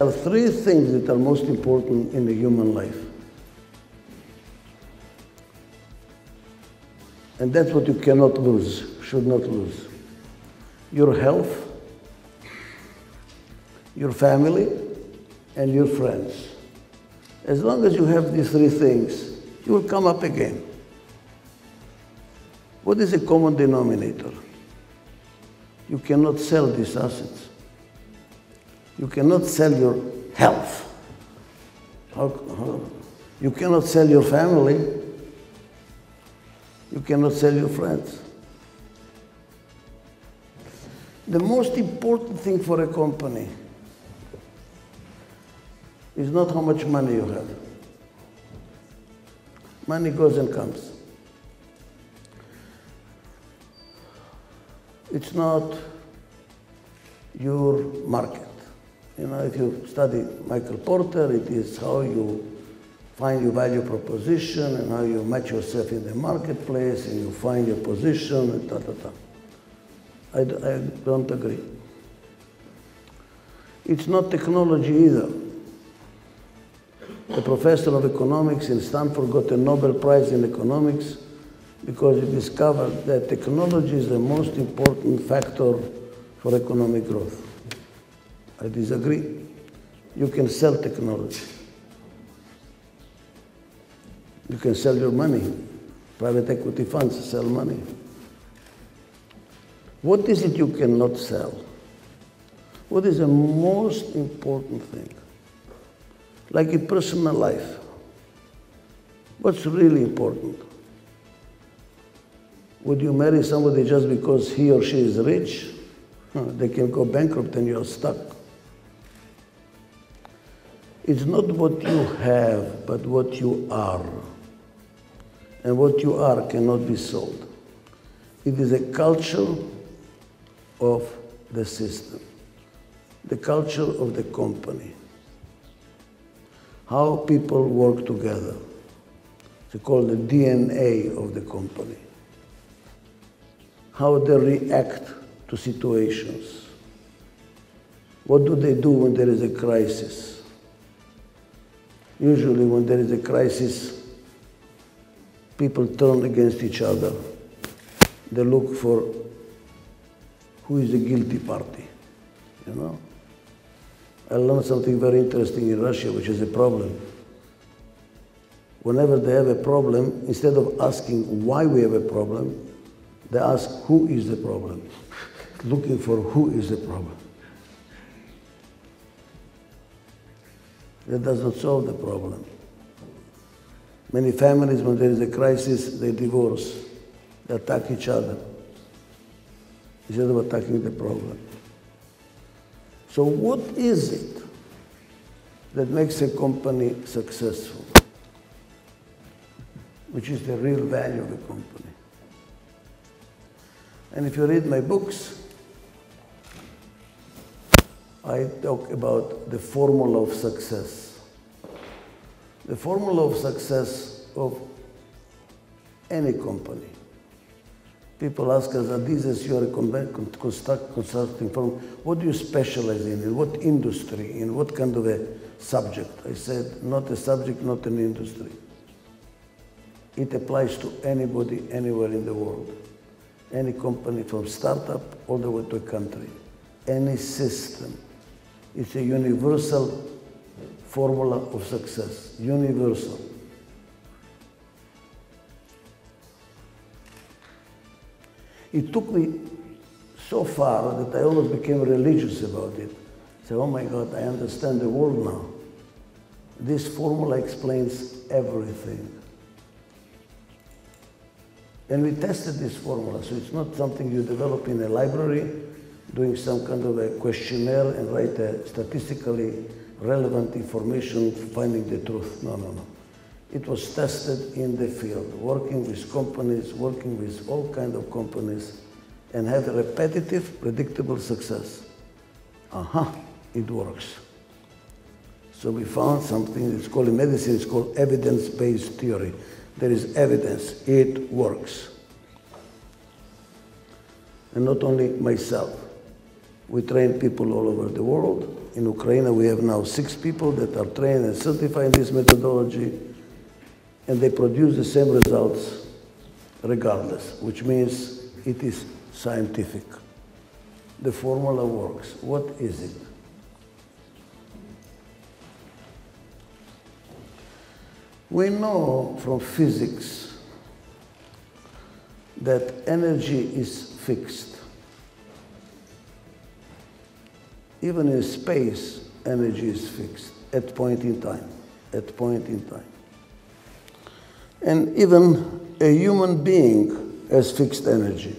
There are three things that are most important in the human life. And that's what you cannot lose, should not lose. Your health, your family, and your friends. As long as you have these three things, you will come up again. What is a common denominator? You cannot sell these assets. You cannot sell your health. You cannot sell your family. You cannot sell your friends. The most important thing for a company is not how much money you have. Money goes and comes. It's not your market. You know, if you study Michael Porter, it is how you find your value proposition and how you match yourself in the marketplace and you find your position and ta-ta-ta. I don't agree. It's not technology either. A professor of economics in Stanford got a Nobel Prize in economics because he discovered that technology is the most important factor for economic growth. I disagree. You can sell technology. You can sell your money. Private equity funds sell money. What is it you cannot sell? What is the most important thing? Like in personal life. What's really important? Would you marry somebody just because he or she is rich? They can go bankrupt and you're stuck. It's not what you have, but what you are. And what you are cannot be sold. It is a culture of the system, the culture of the company, how people work together. It's called the DNA of the company, how they react to situations. What do they do when there is a crisis? Usually when there is a crisis, people turn against each other. They look for who is the guilty party, you know? I learned something very interesting in Russia, which is a problem. Whenever they have a problem, instead of asking why we have a problem, they ask who is the problem, looking for who is the problem. That does not solve the problem. Many families, when there is a crisis, they divorce, they attack each other, instead of attacking the problem. So what is it that makes a company successful? Which is the real value of the company. And if you read my books, I talk about the formula of success. The formula of success of any company. People ask us, Adizes, you are a consulting firm. What do you specialize in what industry, in what kind of a subject? I said, not a subject, not an industry. It applies to anybody, anywhere in the world. Any company, from startup all the way to a country. Any system. It's a universal formula of success, universal. It took me so far that I almost became religious about it. I said, oh my God, I understand the world now. This formula explains everything. And we tested this formula, so it's not something you develop in a library, doing some kind of a questionnaire and write a statistically relevant information, finding the truth. No, no, no. It was tested in the field, working with companies, working with all kinds of companies, and had a repetitive, predictable success. Aha, it works. So we found something that's called in medicine, it's called evidence-based theory. There is evidence, it works. And not only myself. We train people all over the world. In Ukraine, we have now 6 people that are trained and certified in this methodology, and they produce the same results regardless, which means it is scientific. The formula works. What is it? We know from physics that energy is fixed. Even in space, energy is fixed at point in time, at point in time. And even a human being has fixed energy.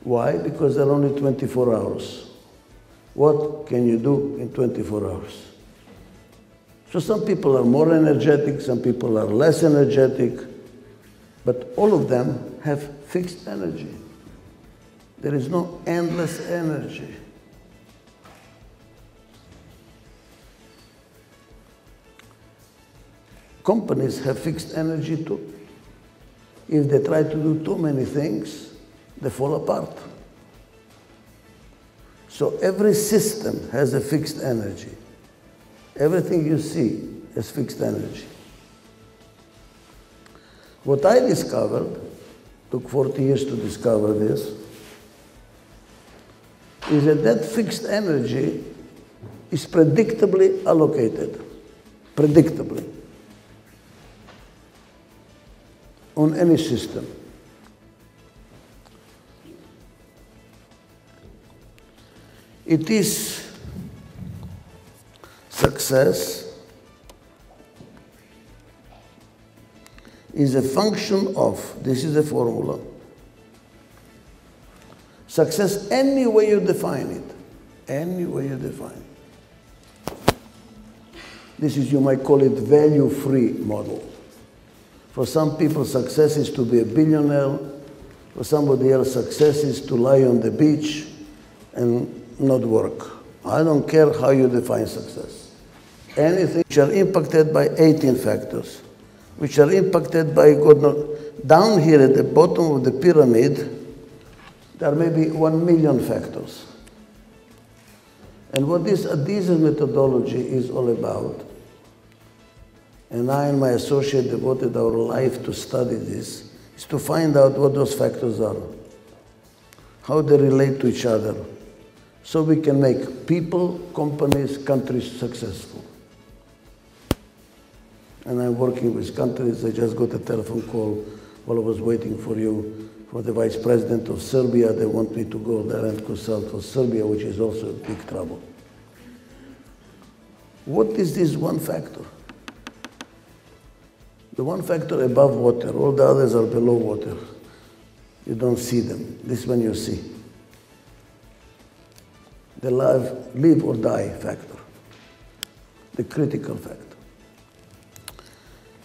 Why? Because there are only 24 hours. What can you do in 24 hours? So some people are more energetic, some people are less energetic, but all of them have fixed energy. There is no endless energy. Companies have fixed energy too. If they try to do too many things, they fall apart. So every system has a fixed energy. Everything you see has fixed energy. What I discovered, took 40 years to discover this, is that that fixed energy is predictably allocated. Predictably. On any system. It is success is a function of, this is a formula, success any way you define it, any way you define it. This is, you might call it value-free model. For some people, success is to be a billionaire. For somebody else, success is to lie on the beach and not work. I don't care how you define success. Anything which are impacted by 18 factors, which are impacted by, down here at the bottom of the pyramid, there may be 1 million factors. And what this Adizes methodology is all about, and I and my associate devoted our life to study this, is to find out what those factors are, how they relate to each other, so we can make people, companies, countries successful. And I'm working with countries. I just got a telephone call while I was waiting for you, for the Vice President of Serbia. They want me to go there and consult for Serbia, which is also in big trouble. What is this one factor? The one factor above water, all the others are below water. You don't see them. This one you see. The live or die factor, the critical factor.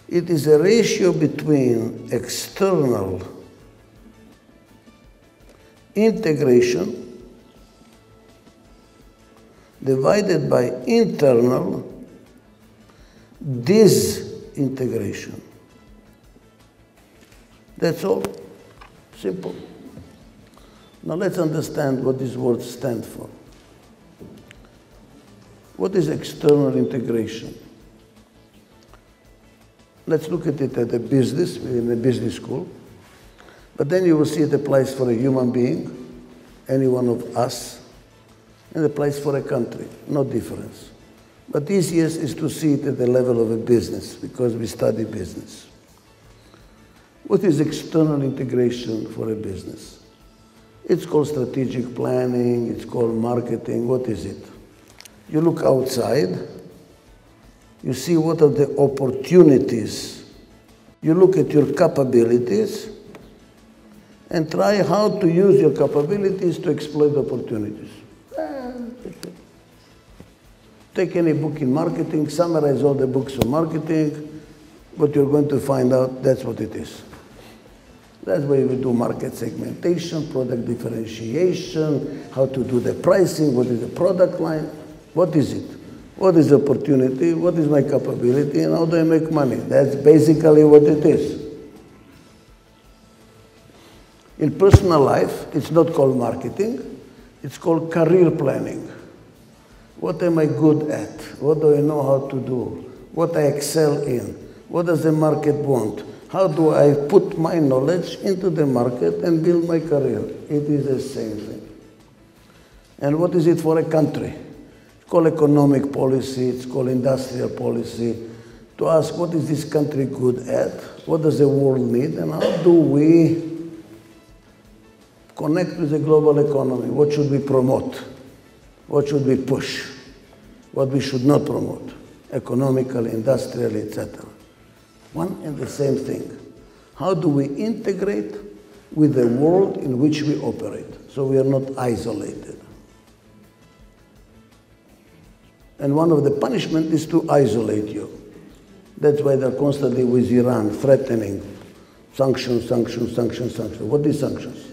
It is a ratio between external integration divided by internal disintegration. That's all. Simple. Now let's understand what these words stand for. What is external integration? Let's look at it at a business, in a business school. But then you will see it applies for a human being, any one of us, and it applies for a country, no difference. But easiest is to see it at the level of a business, because we study business. What is external integration for a business? It's called strategic planning, it's called marketing. What is it? You look outside, you see what are the opportunities. You look at your capabilities and try how to use your capabilities to exploit opportunities. Take any book in marketing, summarize all the books on marketing, what you're going to find out, that's what it is. That's why we do market segmentation, product differentiation, how to do the pricing, what is the product line, what is it? What is the opportunity, what is my capability, and how do I make money? That's basically what it is. In personal life, it's not called marketing, It's called career planning. What am I good at? What do I know how to do? What I excel in? What does the market want? How do I put my knowledge into the market and build my career? It is the same thing. And what is it for a country? It's called economic policy, it's called industrial policy. To ask what is this country good at? What does the world need? And how do we connect with the global economy? What should we promote? What should we push? What we should not promote? Economically, industrially, etc. One and the same thing. How do we integrate with the world in which we operate so we are not isolated? And one of the punishments is to isolate you. That's why they're constantly with Iran, threatening sanctions, sanctions, sanctions, sanctions. What is sanctions?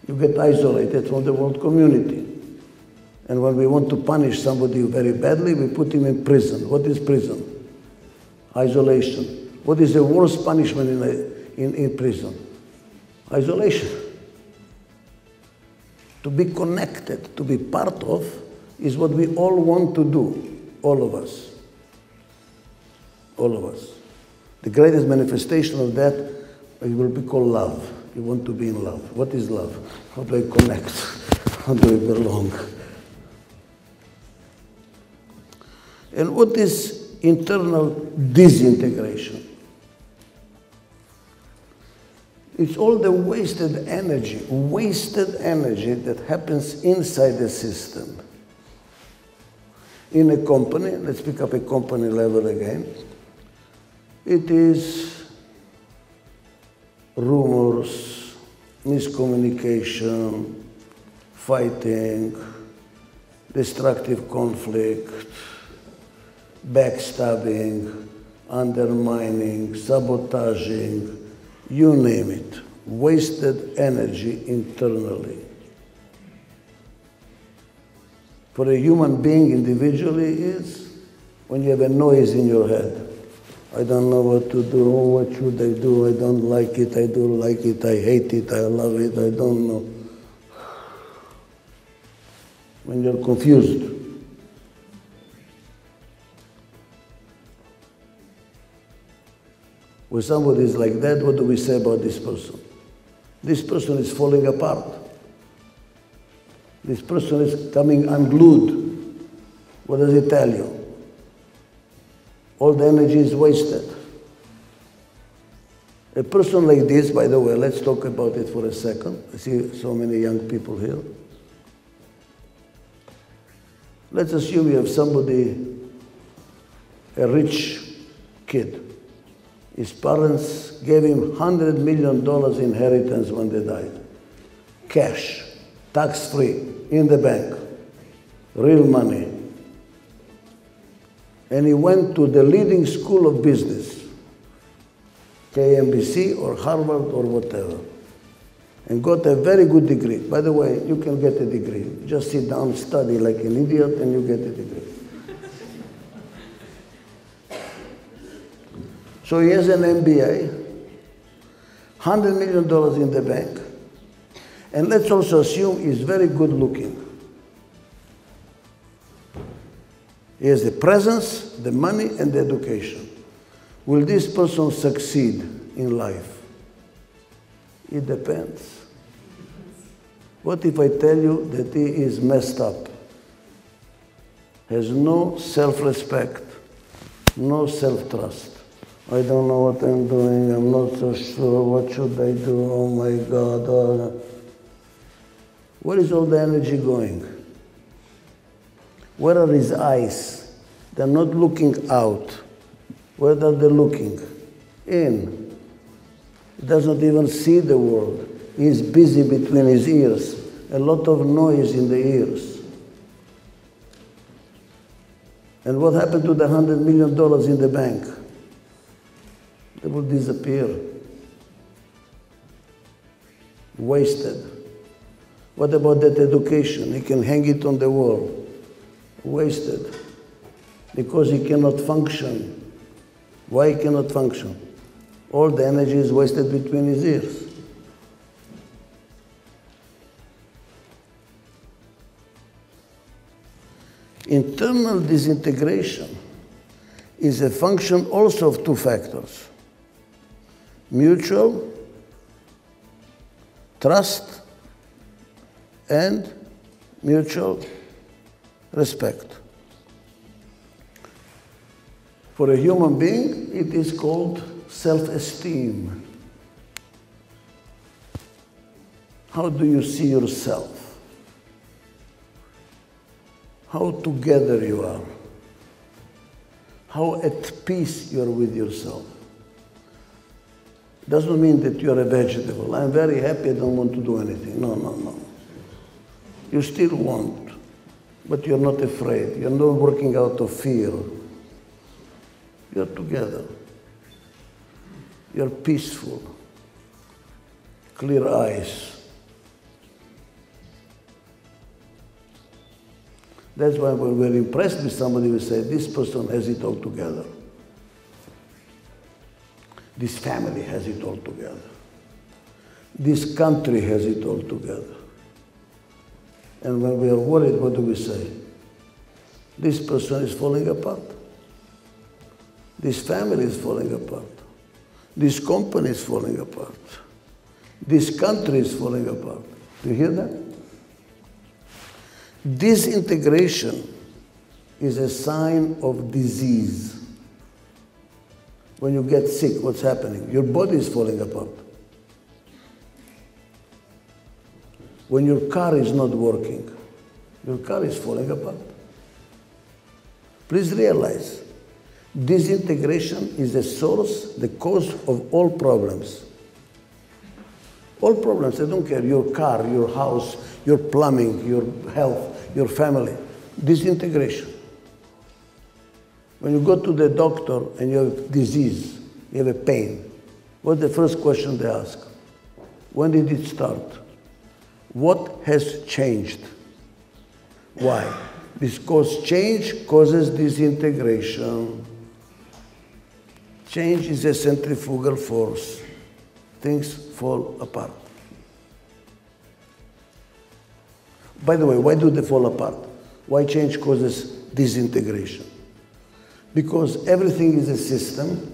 You get isolated from the world community. And when we want to punish somebody very badly, we put him in prison. What is prison? Isolation. What is the worst punishment in prison? Isolation. To be connected, to be part of, is what we all want to do, all of us. All of us. The greatest manifestation of that will be called love. You want to be in love. What is love? How do I connect? How do I belong? And what is internal disintegration? It's all the wasted energy that happens inside the system. In a company, let's pick up a company level again, it is rumors, miscommunication, fighting, destructive conflict, backstabbing, undermining, sabotaging, you name it, wasted energy internally. For a human being individually is when you have a noise in your head. I don't know what to do, what should I do, I don't like it, I do like it, I hate it, I love it, I don't know. When you're confused. When somebody is like that, what do we say about this person? This person is falling apart. This person is coming unglued. What does it tell you? All the energy is wasted. A person like this, by the way, let's talk about it for a second. I see so many young people here. Let's assume you have somebody, a rich kid. His parents gave him $100 million inheritance when they died. Cash, tax-free, in the bank, real money. And he went to the leading school of business, kmbs or Harvard or whatever, and got a very good degree. By the way, you can get a degree. Just sit down, study like an idiot, and you get a degree. So he has an MBA, $100 million in the bank, and let's also assume he's very good looking. He has the presence, the money, and the education. Will this person succeed in life? It depends. What if I tell you that he is messed up? Has no self-respect, no self-trust. I don't know what I'm doing, I'm not so sure, what should I do, oh my God. Oh. Where is all the energy going? Where are his eyes? They're not looking out. Where are they looking? In. He does not even see the world. He is busy between his ears. A lot of noise in the ears. And what happened to the $100 million in the bank? They will disappear. Wasted. What about that education? He can hang it on the wall. Wasted. Because he cannot function. Why he cannot function? All the energy is wasted between his ears. Internal disintegration is a function also of two factors: mutual trust and mutual respect. For a human being, it is called self-esteem. How do you see yourself? How together you are? How at peace you are with yourself? Doesn't mean that you are a vegetable. I'm very happy, I don't want to do anything. No, no, no. You still want, but you're not afraid. You're not working out of fear. You're together. You're peaceful. Clear eyes. That's why when we're impressed with somebody, we say, this person has it all together. This family has it all together. This country has it all together. And when we are worried, what do we say? This person is falling apart. This family is falling apart. This company is falling apart. This country is falling apart. Do you hear that? Disintegration is a sign of disease. When you get sick, what's happening? Your body is falling apart. When your car is not working, your car is falling apart. Please realize, disintegration is the source, the cause of all problems. All problems, I don't care, your car, your house, your plumbing, your health, your family. Disintegration. When you go to the doctor and you have disease, you have a pain, what's the first question they ask? When did it start? What has changed? Why? Because change causes disintegration. Change is a centrifugal force. Things fall apart. By the way, why do they fall apart? Why change causes disintegration? Because everything is a system.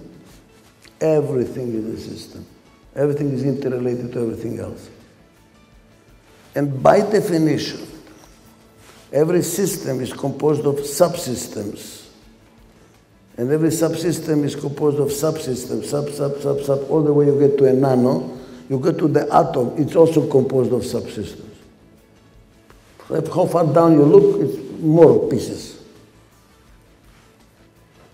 Everything is a system. Everything is interrelated to everything else. And by definition, every system is composed of subsystems. And every subsystem is composed of subsystems, sub, all the way you get to a nano. You get to the atom, it's also composed of subsystems. How far down you look, it's more pieces.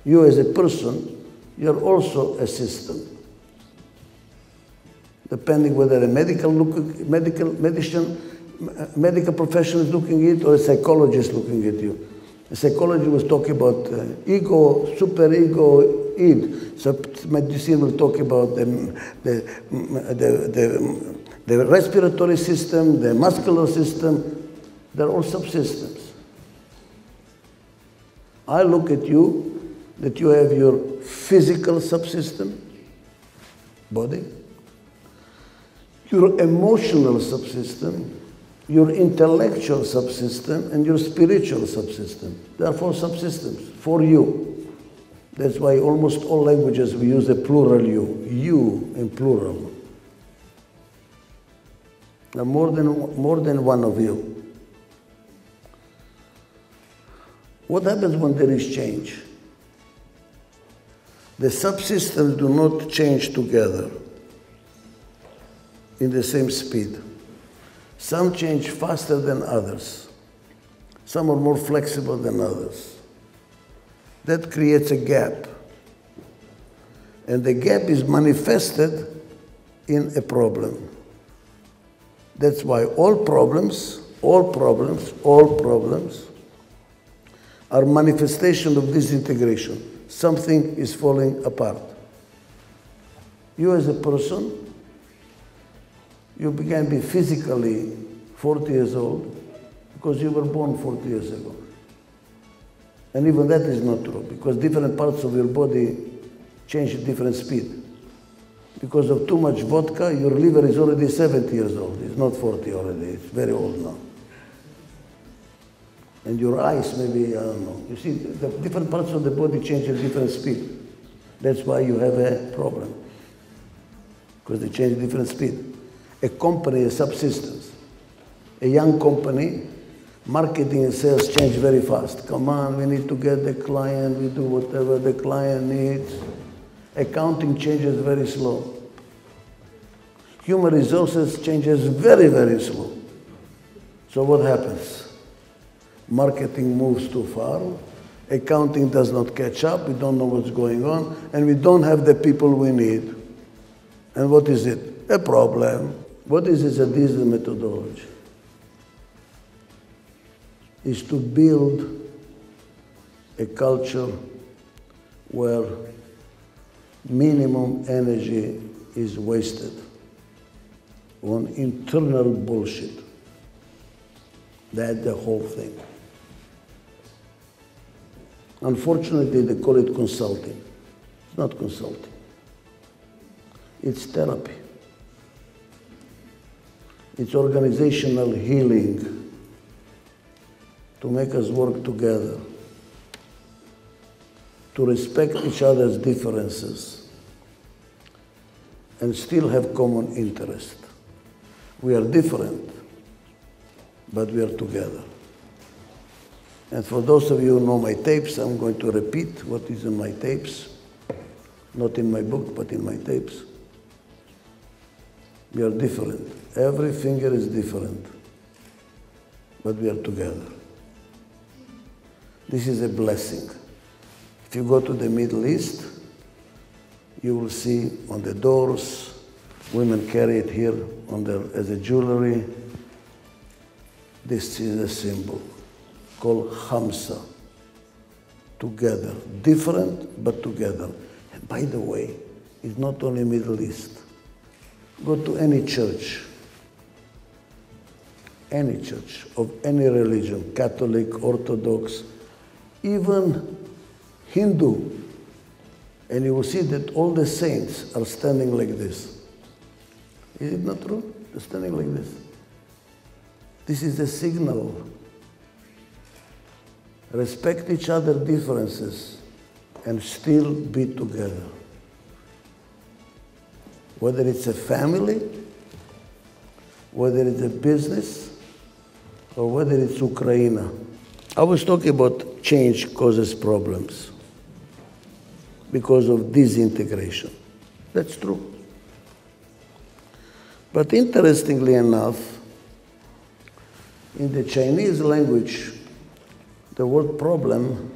You as a person, you're also a system. Depending whether a medical profession is looking at it or a psychologist looking at you. A psychologist was talking about ego, superego, id. So medicine will talk about the respiratory system, the muscular system. They're all subsystems. I look at you, that you have your physical subsystem, body, your emotional subsystem, your intellectual subsystem, and your spiritual subsystem. There are 4 subsystems for you. That's why almost all languages we use a plural you in plural. There are more than one of you. What happens when there is change? The subsystems do not change together in the same speed. Some change faster than others. Some are more flexible than others. That creates a gap. And the gap is manifested in a problem. That's why all problems are manifestation of disintegration. Something is falling apart. You as a person, you began to be physically 40 years old because you were born 40 years ago. And even that is not true, because different parts of your body change at different speed. Because of too much vodka, your liver is already 70 years old. It's not 40 already, it's very old now. And your eyes maybe, I don't know. You see, the different parts of the body change at different speed. That's why you have a problem. Because they change at different speed. A company, a subsistence. A young company, marketing and sales change very fast. Come on, we need to get the client, we do whatever the client needs. Accounting changes very slow. Human resources changes very, very slow. So what happens? Marketing moves too far. Accounting does not catch up. We don't know what's going on. And we don't have the people we need. And what is it? A problem. What is this Adizes methodology? Is to build a culture where minimum energy is wasted on internal bullshit. That's the whole thing. Unfortunately, they call it consulting. It's not consulting. It's therapy. It's organizational healing to make us work together, to respect each other's differences, and still have common interest. We are different, but we are together. And for those of you who know my tapes, I'm going to repeat what is in my tapes, not in my book, but in my tapes. We are different. Every finger is different, but we are together. This is a blessing. If you go to the Middle East, you will see on the doors, women carry it here as a jewelry. This is a symbol called Hamsa. Together, different but together. And by the way, it's not only Middle East. Go to any church of any religion, Catholic, Orthodox, even Hindu, and you will see that all the saints are standing like this. Is it not true? They're standing like this. This is a signal. Respect each other's differences and still be together. Whether it's a family, whether it's a business, or whether it's Ukraine. I was talking about change causes problems because of disintegration. That's true. But interestingly enough, in the Chinese language, the word problem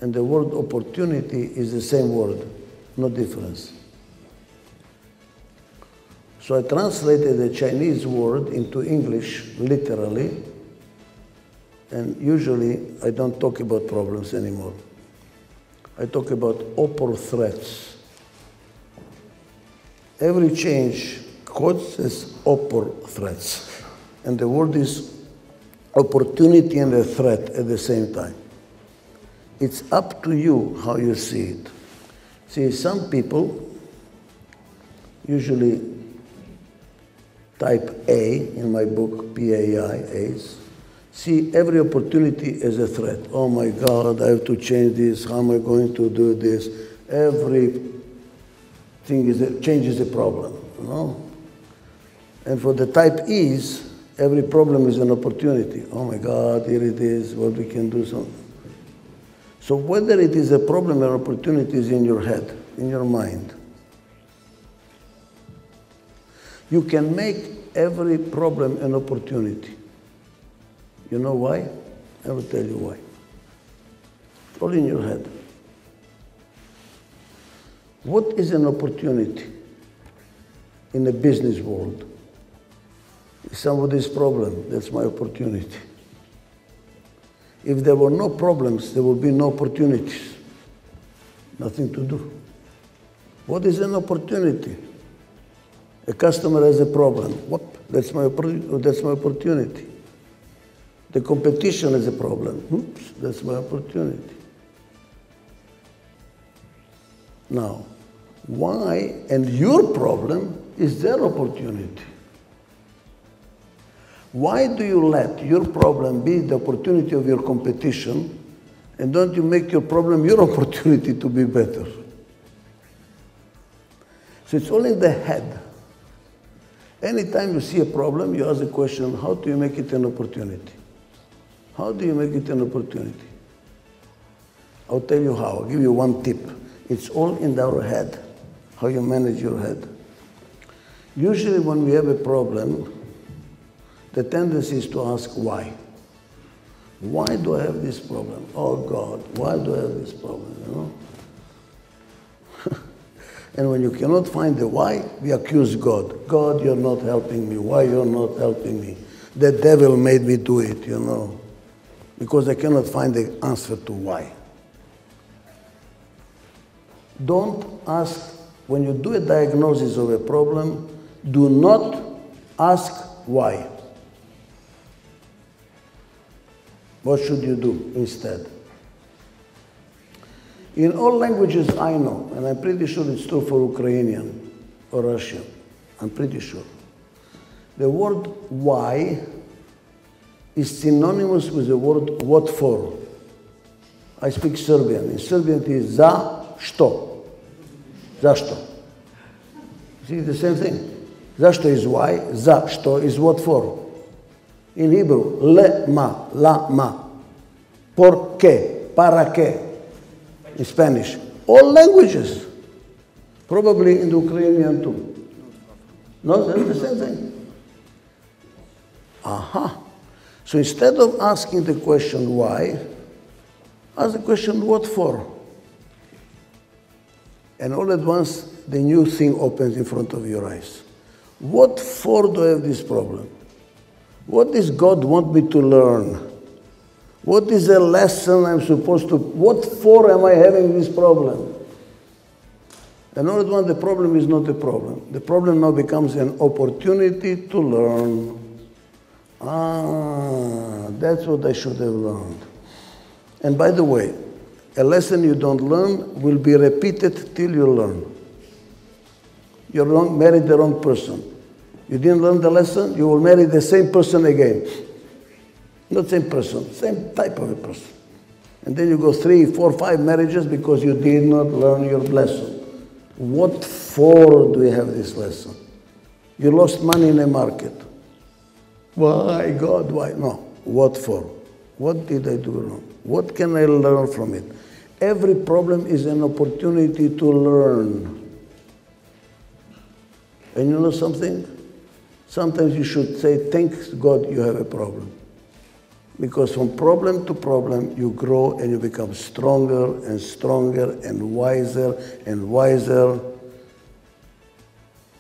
and the word opportunity is the same word, no difference. So I translated the Chinese word into English literally, and usually I don't talk about problems anymore. I talk about threats. Every change causes threats, and the word is opportunity and a threat at the same time. It's up to you how you see it. See, some people, usually type A in my book, PAI, A's, see every opportunity as a threat. Oh my God, I have to change this, how am I going to do this? Everything change is a problem, you know? And for the type E's, every problem is an opportunity. Oh my God, here it is, what we can do. So whether it is a problem or opportunity is in your head, in your mind. You can make every problem an opportunity. You know why? I will tell you why. All in your head. What is an opportunity in the business world? If somebody's problem, that's my opportunity. If there were no problems, there would be no opportunities. Nothing to do. What is an opportunity? A customer has a problem. Whoop, that's my opportunity. The competition has a problem. Oops, that's my opportunity. Now, why? And your problem is their opportunity. Why do you let your problem be the opportunity of your competition, and don't you make your problem your opportunity to be better? So it's all in the head. Anytime you see a problem, you ask the question, how do you make it an opportunity? How do you make it an opportunity? I'll tell you how. I'll give you one tip. It's all in our head, how you manage your head. Usually when we have a problem, the tendency is to ask why. Why do I have this problem? Oh God, why do I have this problem, you know? And when you cannot find the why, we accuse God. God, you're not helping me. Why you're not helping me? The devil made me do it, you know, because I cannot find the answer to why. Don't ask, when you do a diagnosis of a problem, do not ask why. What should you do instead? In all languages I know, and I'm pretty sure it's true for Ukrainian or Russian, I'm pretty sure, the word why is synonymous with the word what for. I speak Serbian. In Serbian it is za što. Zašto. See the same thing. Zašto is why, za što is what for. In Hebrew, le ma, la ma, por qué, para qué. In Spanish, all languages. Probably in the Ukrainian too. No, that's the same thing. Aha. So instead of asking the question why, ask the question what for. And all at once, the new thing opens in front of your eyes. What for do I have this problem? What does God want me to learn? What is the lesson I'm supposed to, what for am I having this problem? And all at once, the problem is not a problem. The problem now becomes an opportunity to learn. Ah, that's what I should have learned. And by the way, a lesson you don't learn will be repeated till you learn. You married the wrong person. You didn't learn the lesson, you will marry the same person again. Not same person, same type of a person. And then you go 3, 4, 5 marriages because you did not learn your lesson. What for do we have this lesson? You lost money in a market. Why, God, why? No, what for? What did I do wrong? What can I learn from it? Every problem is an opportunity to learn. And you know something? Sometimes you should say, thanks God you have a problem. Because from problem to problem, you grow and you become stronger and stronger and wiser and wiser.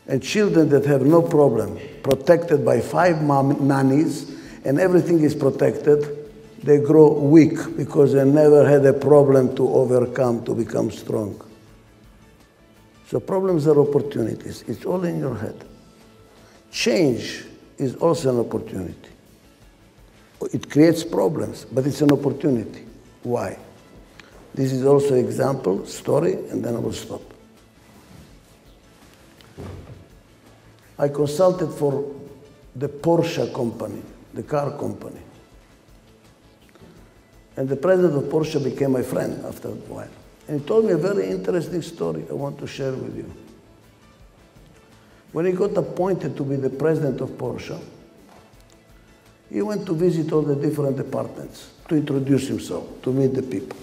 And children that have no problem, protected by 5 nannies, and everything is protected, they grow weak because they never had a problem to overcome, to become strong. So problems are opportunities. It's all in your head. Change is also an opportunity. It creates problems, but it's an opportunity. Why? This is also an example, story, and then I will stop. I consulted for the Porsche company, the car company. And the president of Porsche became my friend after a while. And he told me a very interesting story I want to share with you. When he got appointed to be the president of Porsche, he went to visit all the different departments to introduce himself, to meet the people.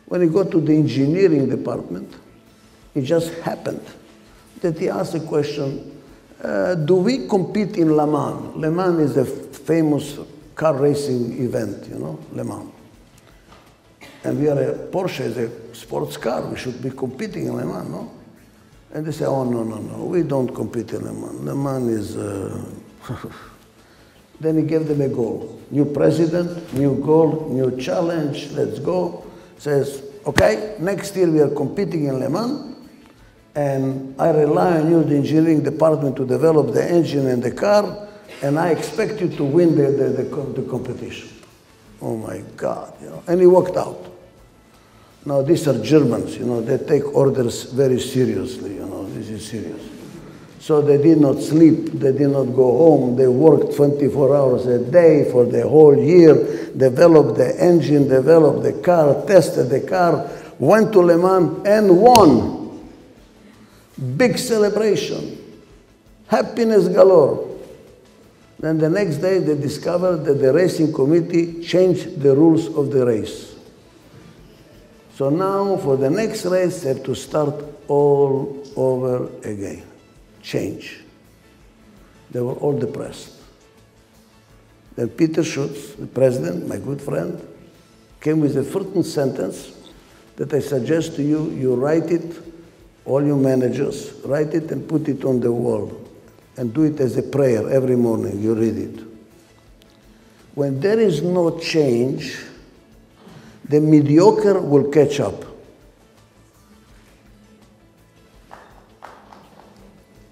When he got to the engineering department, it just happened that he asked the question, do we compete in Le Mans? Le Mans is a famous car racing event, you know, Le Mans. And we are Porsche is a sports car, we should be competing in Le Mans, no? And they say, oh, no, no, no, we don't compete in Le Mans. Le Mans is... Then he gave them a goal. New president, new goal, new challenge, let's go. Says, okay, next year we are competing in Le Mans, and I rely on you, the engineering department, to develop the engine and the car, and I expect you to win the competition. Oh my God, you know. And he walked out. Now these are Germans, you know, they take orders very seriously, you know, this is serious. So they did not sleep, they did not go home, they worked 24 hours a day for the whole year, developed the engine, developed the car, tested the car, went to Le Mans and won. Big celebration, happiness galore. Then the next day they discovered that the racing committee changed the rules of the race. So now for the next race they have to start all over again. Change. They were all depressed. Then Peter Schutz, the president, my good friend, came with a certain sentence that I suggest to you, you write it, all you managers, write it and put it on the wall and do it as a prayer every morning, you read it. When there is no change, the mediocre will catch up.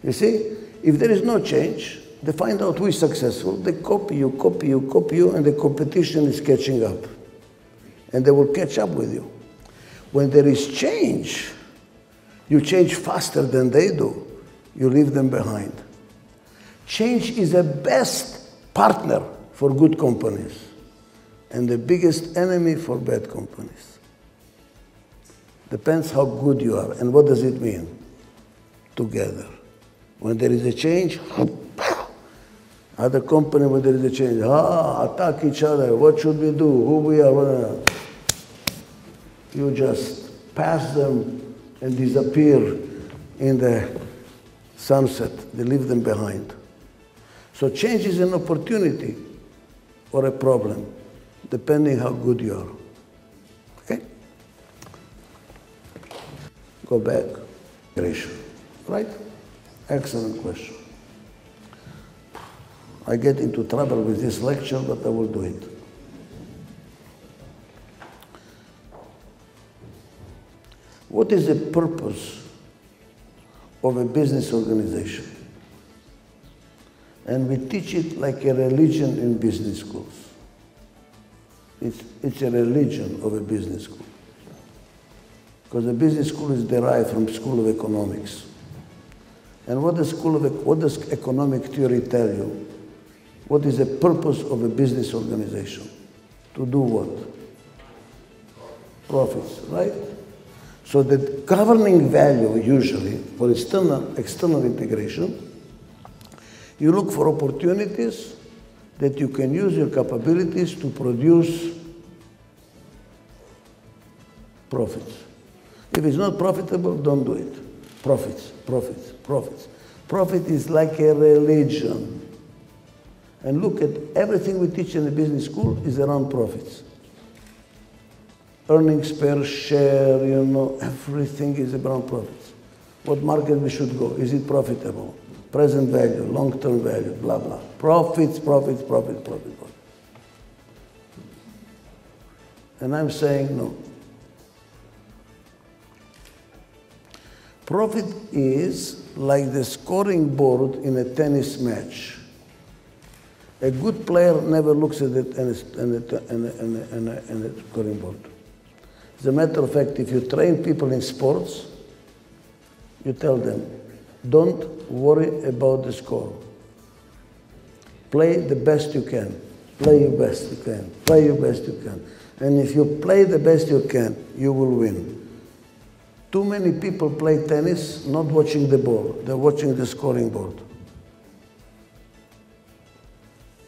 You see, if there is no change, they find out who is successful, they copy you, copy you, copy you, and the competition is catching up. And they will catch up with you. When there is change, you change faster than they do. You leave them behind. Change is the best partner for good companies and the biggest enemy for bad companies. Depends how good you are. And what does it mean? Together. When there is a change, other company, when there is a change, attack each other, what should we do, who we are. You just pass them and disappear in the sunset. They leave them behind. So change is an opportunity or a problem, depending how good you are. Okay? Go back. Right? Excellent question. I get into trouble with this lecture, but I will do it. What is the purpose of a business organization? And we teach it like a religion in business schools. It's a religion of a business school. Because a business school is derived from School of Economics. And what does economic theory tell you? What is the purpose of a business organization? To do what? Profits, right? So the governing value usually for external integration, you look for opportunities that you can use your capabilities to produce profits. If it's not profitable, don't do it. Profits, profits, profits. Profit is like a religion. And look at everything we teach in the business school is around profits. Earnings per share, everything is around profits. What market we should go? Is it profitable? Present value, long-term value, blah, blah. Profits, profits, profits, profits, profits. And I'm saying no. Profit is like the scoring board in a tennis match. A good player never looks at it in a scoring board. As a matter of fact, if you train people in sports, you tell them, don't worry about the score. Play the best you can. Play your best you can. Play your best you can. And if you play the best you can, you will win. Too many people play tennis not watching the ball. They're watching the scoring board.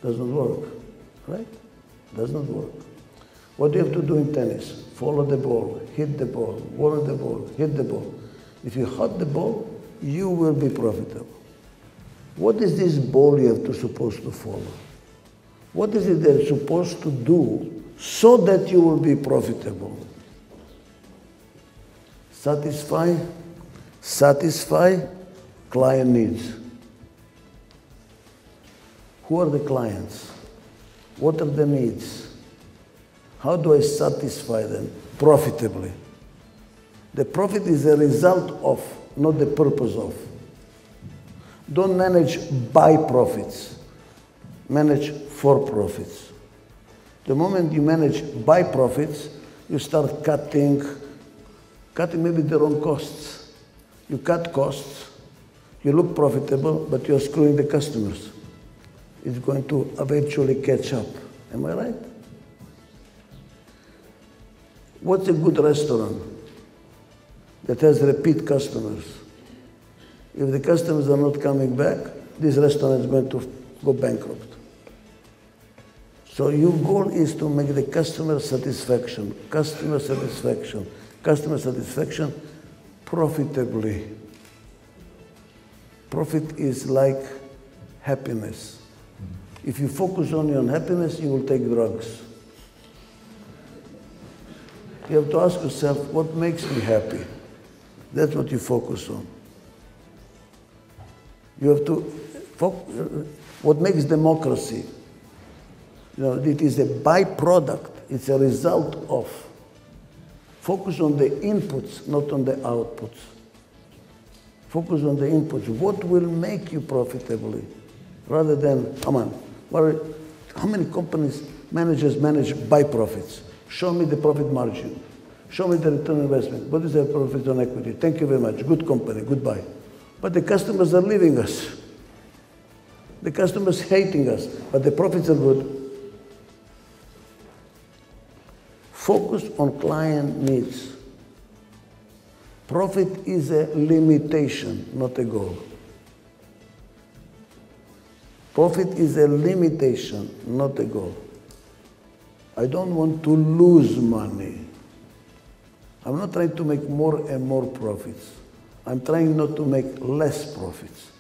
Doesn't work, right? Does not work. What do you have to do in tennis? Follow the ball, hit the ball, follow the ball, hit the ball. If you hit the ball, you will be profitable. What is this ball you have to supposed to follow? What is it that you're supposed to do so that you will be profitable? Satisfy client needs. Who are the clients? What are the needs? How do I satisfy them profitably? The profit is a result of, not the purpose of. Don't manage by profits. Manage for profits. The moment you manage by profits, you start cutting maybe the wrong costs. You cut costs. You look profitable, but you're screwing the customers. It's going to eventually catch up. Am I right? What's a good restaurant that has repeat customers? If the customers are not coming back, this restaurant is going to go bankrupt. So your goal is to make the customer satisfaction profitably. Profit is like happiness. If you focus only on happiness, you will take drugs. You have to ask yourself, what makes me happy? That's what you focus on. You have to focus, what makes democracy? It is a byproduct, it's a result of. Focus on the inputs, not on the outputs. Focus on the inputs. What will make you profitably? Rather than, come on, how many managers manage by profits? Show me the profit margin. Show me the return on investment. What is the profit on equity? Thank you very much. Good company. Goodbye. But the customers are leaving us. The customers hating us, but the profits are good. Focus on client needs. Profit is a limitation, not a goal. Profit is a limitation, not a goal. I don't want to lose money. I'm not trying to make more and more profits. I'm trying not to make less profits.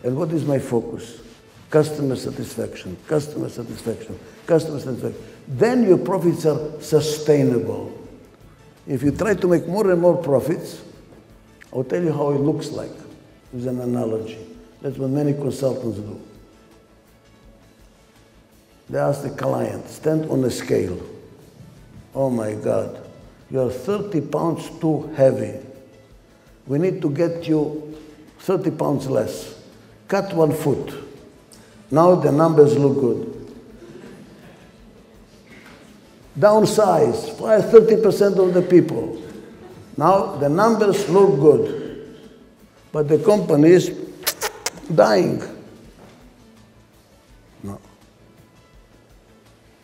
And what is my focus? Customer satisfaction, customer satisfaction, customer satisfaction. Then your profits are sustainable. If you try to make more and more profits, I'll tell you how it looks like with an analogy. That's what many consultants do. They ask the client, stand on a scale. Oh my God, you're 30 pounds too heavy. We need to get you 30 pounds less. Cut 1 foot. Now the numbers look good. Downsize, fire 30% of the people. Now the numbers look good. But the company is dying. No.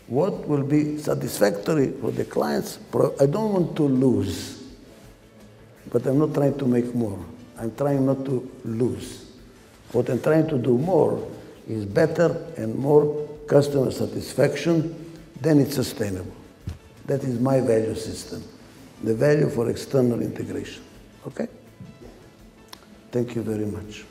What will be satisfactory for the clients? I don't want to lose, but I'm not trying to make more. I'm trying not to lose. What I'm trying to do more is better and more customer satisfaction, then it's sustainable. That is my value system, the value for external integration. Okay? Thank you very much.